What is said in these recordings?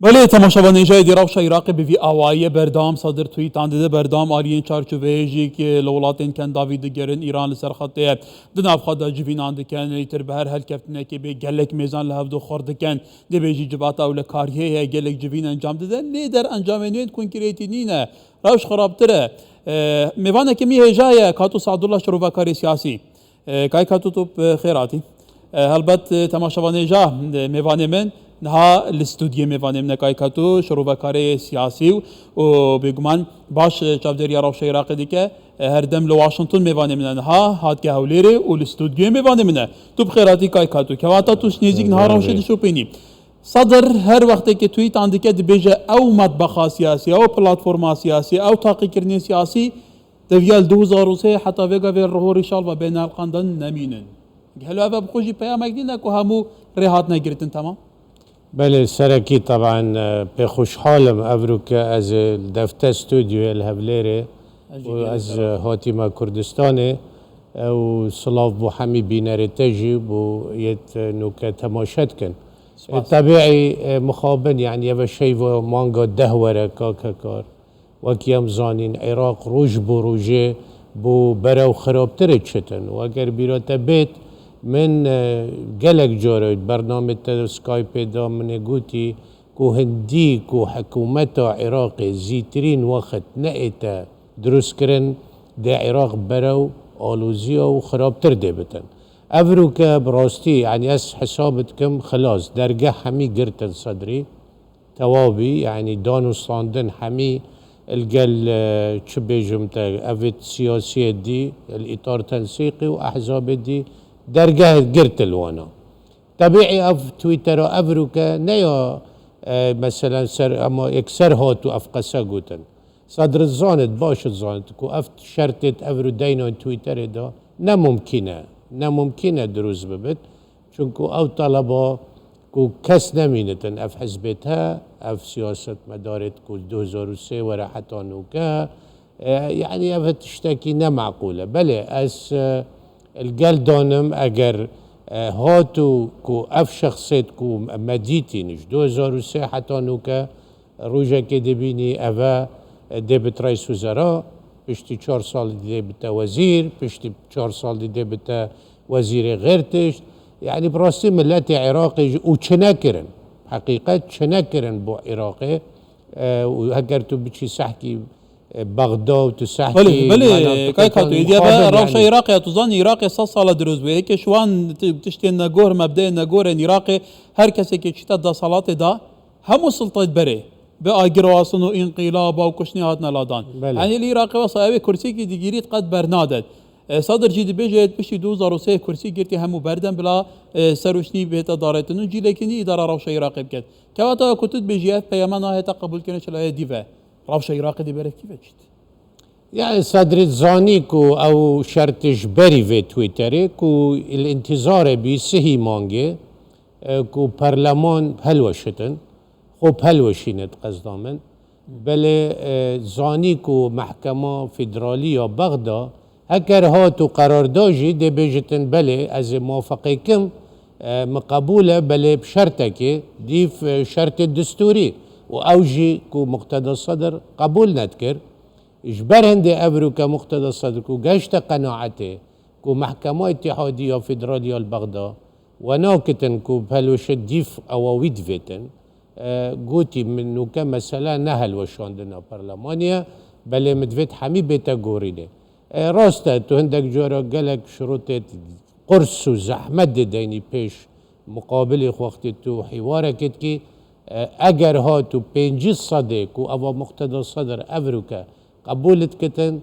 بله تماشاوان جای روش عراقی به وی آوایی بردام صدر توی تندیده بردام آریین چارچوبه‌ای که لولاتین کن داوید گرن ایران لسر خطه دناف خدا جوینان دکن ایتر به هر هل کفتنه که به گلک میزان لهفدو خورد کن دی بیجی جبات اول کاریه گلک جوین انجام داده لیدر انجام نید کنکریتی نینه روش خرابتره میوانه که می هجای کاتو سعدالله شروع کاری سیاسی کای کاتو تو خیراتی هلبت تماشاوان جا میوانه من نها الاستودیو میوانیم نکای کاتو شروع کاری سیاسی و بگمان باش چابدری روش عراقی دیگه هر دم لواشنطن میوانیم نها هات که هولیری و الاستودیو میوانیم نه تو بخیراتی کای کاتو که واتا توش نیزیک نها روش دیشو پینی صدر هر وقتی که توی تاندیکه دبیجه او مطبخ سیاسی او پلاتفورم سیاسی او تاقی کرنی سیاسی دویال 2003 حتی ویگا ویر رهو ریشال و بین القاندن نمینن هلو ابا بخوشی پیامک دینا که همو ریحات نگیرتن تمام بله سرکی طبعا به خوشحالم افرو که از دفتر استودیو الهبليري و از هاتیما کردستانه و صلاف بو حمی بینر تجی بو یت نوکه تماشد کن طبيعي مخابن يعني يبا شيء مانجا دهورة كار وكيام زانين عراق روج بو روجه بو براو خرابتر تشتن واگر بيراتا بيت من قلق جورج برنامج سكايب دا من قوتي كو هندي كو حكومتا عراقي زيترين وقت نئتا دروس كرن دا عراق براو آلوزيا و خرابتر دي بتن افروكا براستي يعني اس حسابتكم خلاص درجة حمي قرتن صدري توابي يعني دانو صاندن حمي القل تشبيجمتا افت سياسية دي الاطار تنسيقي واحزاب دي درجة قرتل وانا طبيعي اف تويتر افروكا نيا مثلا سر اما اكسر هاتو افقسا قوتن صدر الزاند باش الزاند كو افت شرطت افرو دينا تويتر دا نممکنه دروز ببت چونکو او طلبا کو کس نمینتن اف حزبتها اف سیاست مدارت کو 2003 و حتی نوکا يعني اف تشتكي نمعقوله بله از القل دانم اگر هاتو کو اف شخصيت کو مديتينش 2003 حتى نوكا روجا که دبینی افا دبت رئيس وزراء پشتی 4 سال دیده بتا وزیر پشتی 4 سال دیده بتا وزیر غیرتش يعني براسي ملت عراقي وچنكرن حقيقة چنكرن بو عراقي وهكر تو بشي سحكي بغداد وتسحكي بله كاي كاتو يديا روش عراقي تظن عراقي 100 سال دروز به هيك شوان تشتي نغور مبدا نغور عراقي هر کسی که چتا دا صلات دا همو سلطه بره بأجرواسن وانقلاب وكشنيات نلادان يعني العراق وصايبه كرسي كي ديجيريت قد برنادت صدر جدي بيجت بشي 2003 كرسي جرتي همو بردن بلا سروشني بيت ادارتن جي لكني اداره روش عراق بكت كواتا كتب بيجي بيامان هيتا قبول كنه شلا ديفا روش عراق دي برك كيف يعني صدر زانيكو او شرط جبري في تويتر كو الانتظار بي سهي مانجي كو برلمان هلوشتن خوب هلوشينت قصدامن بله زانيكو محكمة فيدرالية بغدا هكر هاتو قرارداجي دي بيجتن بله از موافقكم مقبولة بله بشرطك دي في شرط الدستوري واوجي كو مقتدى الصدر قبول نتكر اجبر هندي ابرو كمقتدى الصدر كو قاشت قناعته كو محكمة اتحادية فيدرالية البغدا وناكتن كو بهلوش ديف اواويد فيتن قوتي منو كمسألة نهل وشاندنا برلمانيا بل مدفت حمي بيتا قوريني راستا تو هندك جورا قالك شروطة قرص وزحمة ديني بيش مقابل وقت تو حوارك كي اگر هاتو 5 صديق و ابا مقتدى صدر افريكا قبولت كتن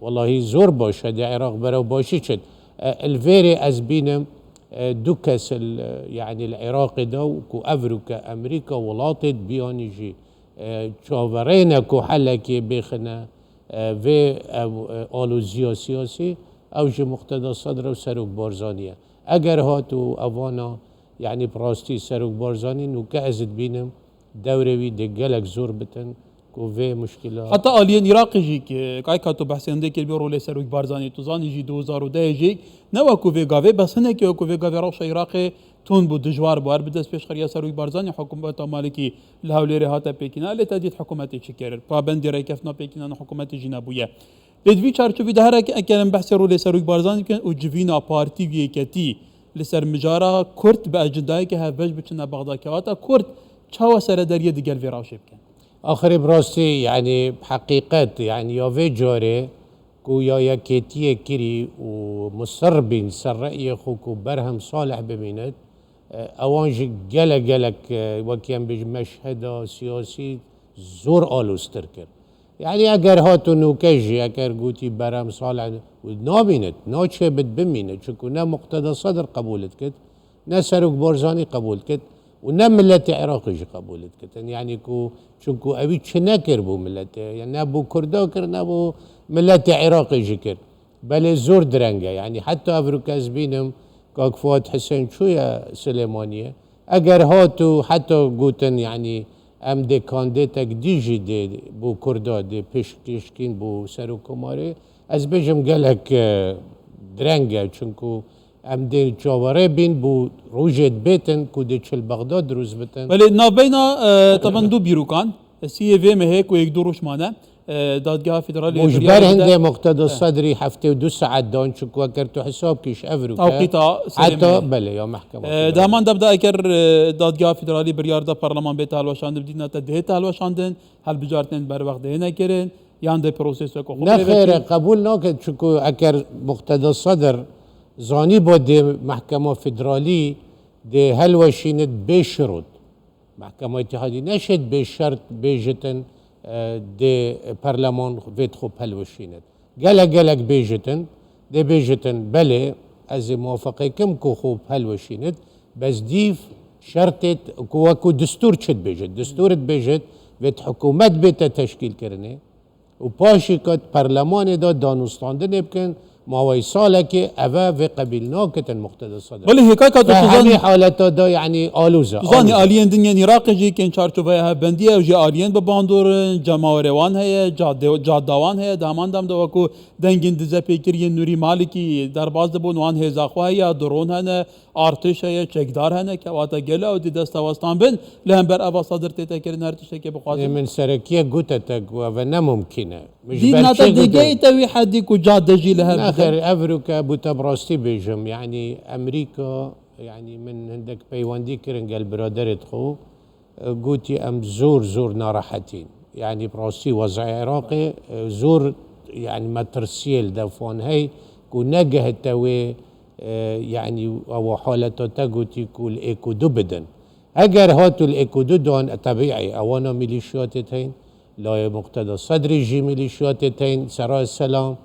والله زور باشه دي عراق برو باشي الفيري ازبينم دوكس يعني العراقي دو كو افريكا امريكا ولاتت بيانيجي شاورينا كو حلكي بيخنا في آلوزيا سياسي او جي مقتدى صدر و سروك بارزانية اگر هاتو اوانا يعني براستي سروك بارزاني نو كأزد بينم دوروي دي قلق زور بتن كو في مشكلة حتى آليين عراقي جيك كاي كاتو بحثين ديك البيرو لي سروك بارزاني توزاني جي 2010 جيك نوا كو في غافي بس هناك كو في غافي روش عراقي تون بو دجوار بوار بدس پیش خریا سروی بارزانی حکومت مالکی لهولیر هاتا پیکینا لی تدید حکومتی چکر پابندی ریکفنا پیکینا حکومتی جنابویه لدوی چارچوبی ده هر اکرم بحث رو لسروی بارزانی کن و جوینا پارتی ویکتی لسر مجارا کرد به اجندای که هفش بچنا بغداد کواتا کرد چاوا سر دریه دیگر ویراوش بکن آخر براستی يعني بحقيقة يعني يا جاري كو يا يكيتيه كري ومصر بين سر رأي خوكو برهم صالح بمينت اوانج جلك وكيان بيج مشهد سياسي زور آلوستر كر يعني اگر هاتو نوكجي اگر قوتي برهم صالح نابينت ناچه بد بمينت چكو نا مقتدى صدر قبولت كت نا سروك بارزاني قبولت كت ونا ملت عراقي قبولت كتن يعني كو چونكو اوي چنكر بو ملت يعني نابو كردا كر نابو ملت عراقي كر بل زور درنگه يعني حتى افروكاز بينم كاك فؤاد حسين شوية سليمانية اگر هاتو حتى قوتن يعني ام دي كانديتك ديجي دي بو كردا دي پشكين بو سرو كماري از بجم قالك درنگه چونكو ام دي جواره بين بو روجت بيتن كو دي چل بغداد روز بتن ولی نابینا طبعا دو بیروکان سی وی مهک و یک دو روشمانه دادگاه فدرالی مجبر هنده مقتدى الصدري حفتي ودو ساعات دون شكو كرتو حساب كيش افروكا توقيتا حتى بله يا محكمة دهمان دبدا اكر دادگاه فدرالی بریار دا پارلمان بیت هلوشاندن بدینا تا دهت هلوشاندن هل بجارتن بر وقت ده نکرن یان ده پروسس کو نخير قبول ناكد شكو اكر مقتدى الصدر زاني بود محكمة فدرالي دي هلوشينت بشروط محكمة اتحادية نشد بشرط بيجتن دي برلمان فيت خوب هلوشينت قالك بيجتن دي بيجتن بلي از موافقه كم كو خوب هلوشينت بس ديف شرطت كو دستور شد بيجت دستور بيجت فيت حكومت بيتا تشكيل كرنه وباشي كت برلمان دا دانستاندن بكن ماوي سالك أفا في قبيلنا كتن مقتدى الصدر ولی حکایت تو فهمي حالته دا يعني آلوزة زانی آلین دنیا عراق جی کن چارچوبه ها بندیه و جی آلین بباندورن جماوروان هیا جادوان هیا دامان دام دو کو دنگین دزه پیکری نوری مالکی در باز دبون وان هزاخوا هیا درون هنه ارتش هیا چکدار هنه که واتا گله و دی دستاوستان بن لهم بر ابا صدر تیتا کرن ارتش که بخواسته من سركية قوتتك وفنا ممكنة مش دي ناتا دقيقة توي حدي كو جاد جي لها آخر أفريكا بوتابراستي بيجم يعني أمريكا يعني من عندك بيواندي كرنجال برادرت خو قوتي أم زور ناراحتين يعني براستي وضع عراقي زور يعني مترسيل دفون هاي كو نجه التوي يعني أو حالته تقوتي كول إيكو دبدن اگر هاتو الإيكودو دون طبيعي أوانا ميليشيات تين لا مقتدى الصدري جي ميليشيات تين سراء السلام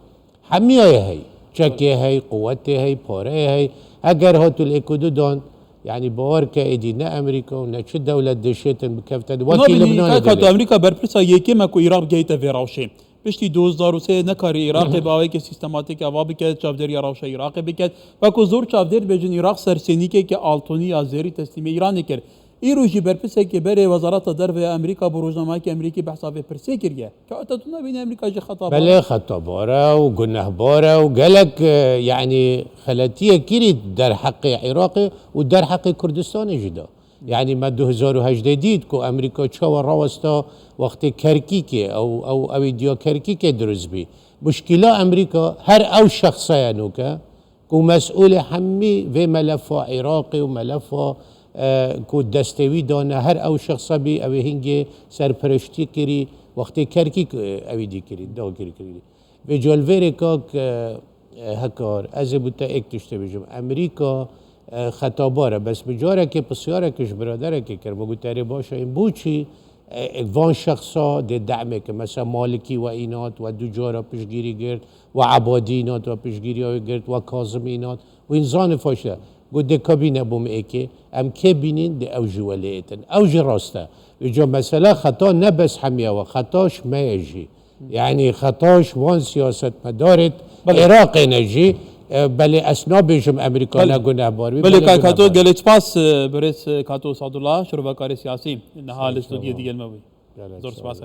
حمية هي چكي هي قوتي هي باره هي اگر هاتو الإيكودو دون يعني باوركا ايدينا امريكا ونشد دولة دشيتن بكفتن وكي لبنان كاتو امريكا برپرسا يكي مكو عراق جيتا في راوشي پشتی 2003 نکاری عراق باوی که سیستماتیک اوا بکرد چاودری راوشا عراق بکرد و کو زور چاودر بجن عراق سرسینی که آلتونی آزری تسلیم ایران کرد ایروجی برپسه که بره وزارت درو امریکا بروزنامه که امریکی بحثا به پرسه کریه که اتتونا بین امریکا جی خطا بله خطا باره و گناه باره و قالك يعني خلاتيه كريت در حق عراقي ودر حق كردستان جدا يعني ما 2018 ديد كو امريكا تشاور راوستا وقت كركيكي او ايديو كركيكي درزبي مشكلة امريكا هر او شخصية نوكا كو مسؤول حمي في ملف عراقي وملف كو دستوي دانا هر او شخصة بي او هنجي سرپرشتي كري وقت كركيك او دي كري دو كري في جولفيري كاك هكار ازبوتا اكتشته بجم امريكا خطاباره بس بجاره که بسیاره کش برادره که کرد بگو تاری باشه این بوچی وان شخصا ده دعمه که مثلا مالکی و اینات و دو جارا پیشگیری گرد و عبادی اینات و پیشگیری های گرد و کاظم اینات و این زان فاشده گو ده کابینه بوم ایکه ام که بینین ده اوج ولیتن اوج راسته وجا مثلا خطا نبس حمیه و خطاش میجی يعني خطاش وان سياسة مدارت عراق نجي بله اسنابشم امریکا نگونه باری بله کاتو گلیچ پاس برس کاتو سعدالله شروع کار سیاسی نهال استودیو دیگه الموی زور سپاس